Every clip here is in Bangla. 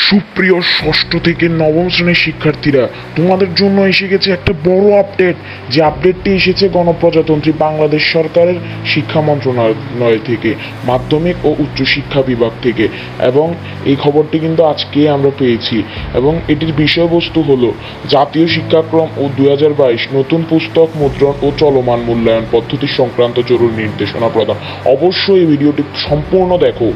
সুপ্রিয় ষষ্ঠ থেকে নবম শ্রেণীর শিক্ষার্থীরা, তোমাদের জন্য এসে গেছে একটা বড় আপডেট। যে আপডেটটি এসেছে গণপ্রজাতন্ত্রী বাংলাদেশ সরকারের শিক্ষা মন্ত্রণালয় থেকে, মাধ্যমিক ও উচ্চ শিক্ষা বিভাগ থেকে। এবং এই খবরটি কিন্তু আজকে আমরা পেয়েছি। এবং এটির বিষয়বস্তু হলো জাতীয় শিক্ষাক্রম ও 2022 নতুন পুস্তক মুদ্রণ ও চলমান মূল্যায়ন পদ্ধতি সংক্রান্ত জরুরি নির্দেশনা প্রদান। অবশ্যই এই ভিডিওটি সম্পূর্ণ দেখো।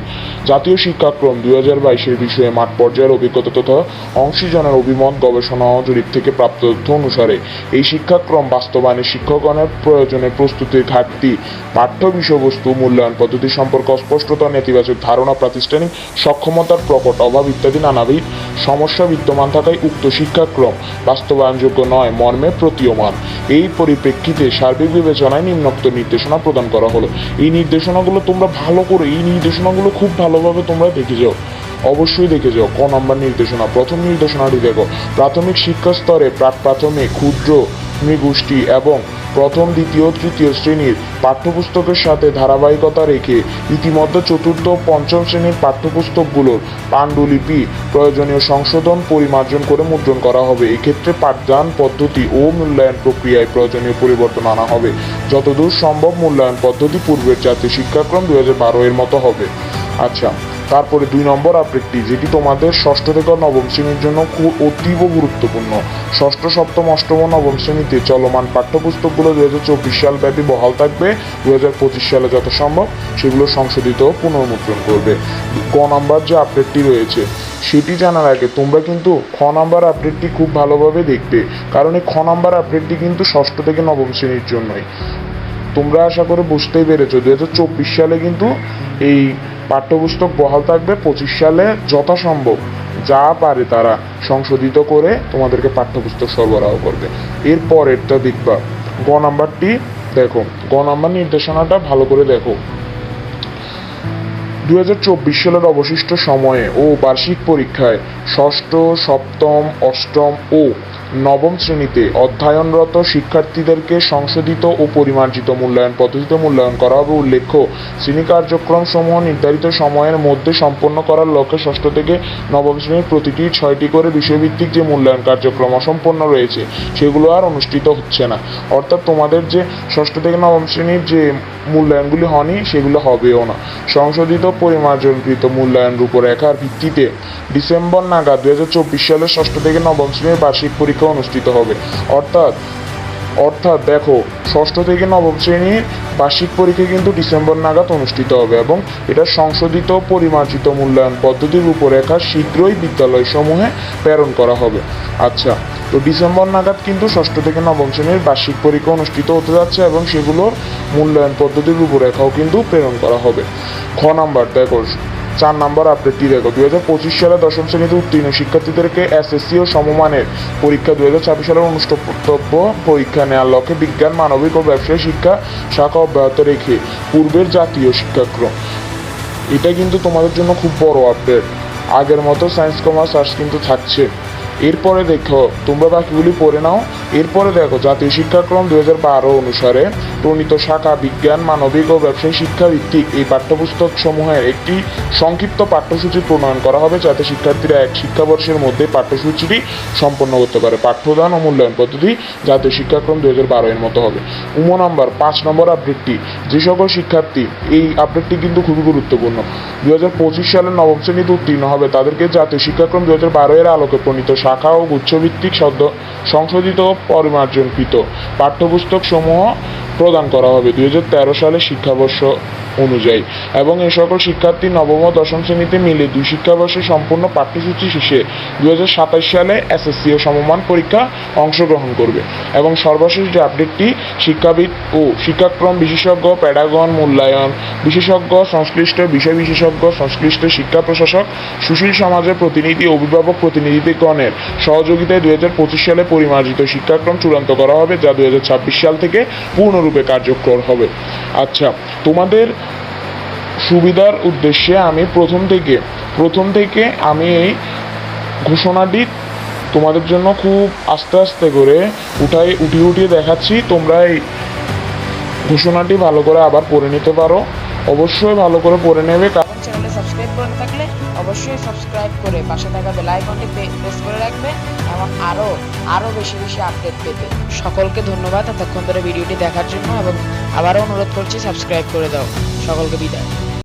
জাতীয় শিক্ষাক্রম 2022-এর বিষয়ে মাঠ পর্যায়ের অভিজ্ঞতা তথা অংশীজনের অভিমত, গবেষণা ও জরিপ থেকে প্রাপ্ত তথ্য অনুসারে এই শিক্ষাক্রম বাস্তবায়নে শিক্ষকগণের প্রয়োজনে প্রস্তুতির ঘাটতি, পাঠ্য বিষয়বস্তু, মূল্যায়ন পদ্ধতি সম্পর্কে অস্পষ্টতা, নেতিবাচক ধারণা, প্রাতিষ্ঠানিক সক্ষমতার প্রকট অভাব ইত্যাদি নানাবিধ সমস্যা বিদ্যমান থাকায় উক্ত শিক্ষাক্রম বাস্তবায়নযোগ্য নয় মর্মে প্রতীয়মান। এই পরিপ্রেক্ষিতে সার্বিক বিবেচনায় নিম্নোক্ত নির্দেশনা প্রদান করা হলো। এই নির্দেশনাগুলো তোমরা ভালো করে, এই নির্দেশনাগুলো খুব ভালোভাবে তোমরা দেখে যাও, অবশ্যই দেখে যাও। ক নম্বর নির্দেশনা, প্রথম নির্দেশনাটি দেখো। প্রাথমিক শিক্ষা স্তরে প্রাক প্রাথমিক, ক্ষুদ্র নৃগোষ্ঠী এবং প্রথম, দ্বিতীয়, তৃতীয় শ্রেণীর পাঠ্যপুস্তকের সাথে ধারাবাহিকতা রেখে ইতিমধ্যে চতুর্থ ও পঞ্চম শ্রেণীর পাঠ্যপুস্তকগুলোর পাণ্ডুলিপি প্রয়োজনীয় সংশোধন পরিমার্জন করে মুদ্রণ করা হবে। এক্ষেত্রে পাঠদান পদ্ধতি ও মূল্যায়ন প্রক্রিয়ায় প্রয়োজনীয় পরিবর্তন আনা হবে। যতদূর সম্ভব মূল্যায়ন পদ্ধতি পূর্বের জাতীয় শিক্ষাক্রম 2012 এর মতো হবে। আচ্ছা, তারপরে 2 নম্বর আপডেটটি, যেটি তোমাদের ষষ্ঠ থেকে নবম শ্রেণীর জন্য খুব অতীব গুরুত্বপূর্ণ। ষষ্ঠ, সপ্তম, অষ্টম ও নবম শ্রেণীতে চলমান পাঠ্যপুস্তকগুলো 2024 সাল ব্যাপী বহাল থাকবে। 2025 সালে যত সম্ভব সেগুলো সংশোধিত ও পুনর্মুদ্রণ করবে। ক নাম্বার যে আপডেটটি রয়েছে সেটি জানার আগে তোমরা কিন্তু খ নাম্বার আপডেটটি খুব ভালোভাবে দেখবে, কারণ এই খ নাম্বার আপডেটটি কিন্তু ষষ্ঠ থেকে নবম শ্রেণীর জন্যই। তোমরা আশা করে বুঝতেই পেরেছো 2024 সালে কিন্তু এই পাঠ্যপুস্তক বহাল থাকবে। 25 সালে যথাসম্ভব যা পারে তারা সংশোধিত করে তোমাদেরকে পাঠ্যপুস্তক সরবরাহ করবে। এরপরেরটা দেখবা, গ নাম্বারটি দেখো। গ নাম্বার নির্দেশনাটা ভালো করে দেখো। 2024 সালের অবশিষ্ট সময়ে ও বার্ষিক পরীক্ষায় ষষ্ঠ, সপ্তম, অষ্টম ও নবম শ্রেণীতে অধ্যয়নরত শিক্ষার্থীদেরকে সংশোধিত ও পরিমার্জিত মূল্যায়ন পদ্ধতিতে মূল্যায়ন করা হবে। উল্লেখ্য, শ্রেণী কার্যক্রম সমূহ নির্ধারিত সময়ের মধ্যে সম্পন্ন করার লক্ষ্যে ষষ্ঠ থেকে নবম শ্রেণীর প্রতিটি 6টি করে বিষয়ভিত্তিক যে মূল্যায়ন কার্যক্রম অসম্পন্ন রয়েছে সেগুলো আর অনুষ্ঠিত হচ্ছে না। অর্থাৎ তোমাদের যে ষষ্ঠ থেকে নবম শ্রেণীর যে মূল্যায়নগুলি হয়নি সেগুলো হবেও না। সংশোধিত পরিমার্জনকৃত মূল্যায়ন রূপরেখার ভিত্তিতে ডিসেম্বর নাগাদ 2024 সালের ষষ্ঠ থেকে নবম শ্রেণীর বার্ষিক পরীক্ষা অনুষ্ঠিত হবে। অর্থাৎ দেখো, ষষ্ঠ থেকে নবম শ্রেণীর বার্ষিক পরীক্ষা কিন্তু ডিসেম্বর নাগাদ অনুষ্ঠিত হবে এবং এটা সংশোধিত পরিমার্জিত মূল্যায়ন পদ্ধতির রূপরেখা শীঘ্রই বিদ্যালয়সমূহে প্রেরণ করা হবে। আচ্ছা, তো ডিসেম্বর নাগাদ কিন্তু ষষ্ঠ থেকে নবম শ্রেণীর বার্ষিক পরীক্ষা অনুষ্ঠিত হতে যাচ্ছে এবং সেগুলোর মূল্যায়ন পদ্ধতির রূপরেখাও কিন্তু প্রেরণ করা হবে। খ নাম্বার দেখো, 4 নম্বর আপডেটটি দেখো। 2025 সালে দশম শ্রেণীতে উত্তীর্ণ শিক্ষার্থীদেরকে এসএসসি ও সমমানের পরীক্ষা 2026 সালের অনুষ্ঠিতব্য পরীক্ষা নেওয়ার লক্ষ্যে বিজ্ঞান, মানবিক ও ব্যবসায় শিক্ষা শাখা অব্যাহত রেখে পূর্বের জাতীয় শিক্ষাক্রম, এটা কিন্তু তোমাদের জন্য খুব বড় আপডেট। আগের মতো সায়েন্স, কমার্স, আর্টস কিন্তু থাকছে। এরপরে দেখো, তোমরা বাকিগুলি পড়ে নাও। এরপরে দেখো, জাতীয় শিক্ষাক্রম 2012 অনুসারে প্রণীত শাখা বিজ্ঞান, মানবিক ও ব্যবসায়ী শিক্ষা ভিত্তিক এই পাঠ্যপুস্তক সমূহের একটি সংক্ষিপ্ত পাঠ্যসূচি প্রণয়ন করা হবে, যাতে শিক্ষার্থীরা এক শিক্ষাবর্ষের মধ্যে পাঠ্যসূচিটি সম্পন্ন করতে পারে। পাঠ্যদান ও মূল্যায়ন পদ্ধতি জাতীয় শিক্ষাক্রম 2012 এর মতো হবে। নাম্বার 5 নম্বর আপডেটটি, যে সকল শিক্ষার্থী, এই আপডেটটি কিন্তু খুবই গুরুত্বপূর্ণ, 2025 সালের নবম শ্রেণীতে উত্তীর্ণ হবে তাদেরকে জাতীয় শিক্ষাক্রম 2012 এর আলোকে প্রণীত শাখা ও গুচ্ছভিত্তিক সংশোধিত ও পরিমার্জনকৃত পাঠ্যপুস্তক সমূহ প্রদান করা হবে 2013 সালের শিক্ষাবর্ষ অনুযায়ী। এবং এই সকল শিক্ষার্থী নবম ও দশম শ্রেণীতে মিলে 2 শিক্ষাবর্ষে সম্পূর্ণ পাঠ্যসূচি শেষে 2027 সালে এসএসসি ও সমমান পরীক্ষা অংশগ্রহণ করবে। এবং সর্বশেষ যে আপডেটটি, শিক্ষাবিদ ও শিক্ষাক্রম বিশেষজ্ঞ, প্যাডাগন, মূল্যায়ন বিশেষজ্ঞ, সংশ্লিষ্ট বিষয় বিশেষজ্ঞ, সংশ্লিষ্ট শিক্ষা প্রশাসক, সুশীল সমাজের প্রতিনিধি, অভিভাবক প্রতিনিধিগণের সহযোগিতায় 2025 সালে পরিমার্জিত শিক্ষাক্রম চূড়ান্ত করা হবে, যা 2026 সাল থেকে পূর্ণরূপে কার্যকর হবে। আচ্ছা, তোমাদের সুবিধার উদ্দেশ্যে আমি প্রথম থেকে আমি এই ঘোষণাটি তোমাদের জন্য খুব আস্তে আস্তে করে উঠিয়ে দেখাচ্ছি। তোমরা এই ঘোষণাটি ভালো করে আবার পড়ে নিতে পারো, অবশ্যই ভালো করে পড়ে নেবে। চ্যানেলে সাবস্ক্রাইব করে থাকলে অবশ্যই সাবস্ক্রাইব করে পাশে থাকা বেল আইকনটি প্রেস করে রাখবে এবং আরও বেশি বেশি আপডেট পেতে। সকলকে ধন্যবাদ এতক্ষণ ধরে ভিডিওটি দেখার জন্য এবং আবারও অনুরোধ করছি সাবস্ক্রাইব করে দাও। সকলকে বিদায়।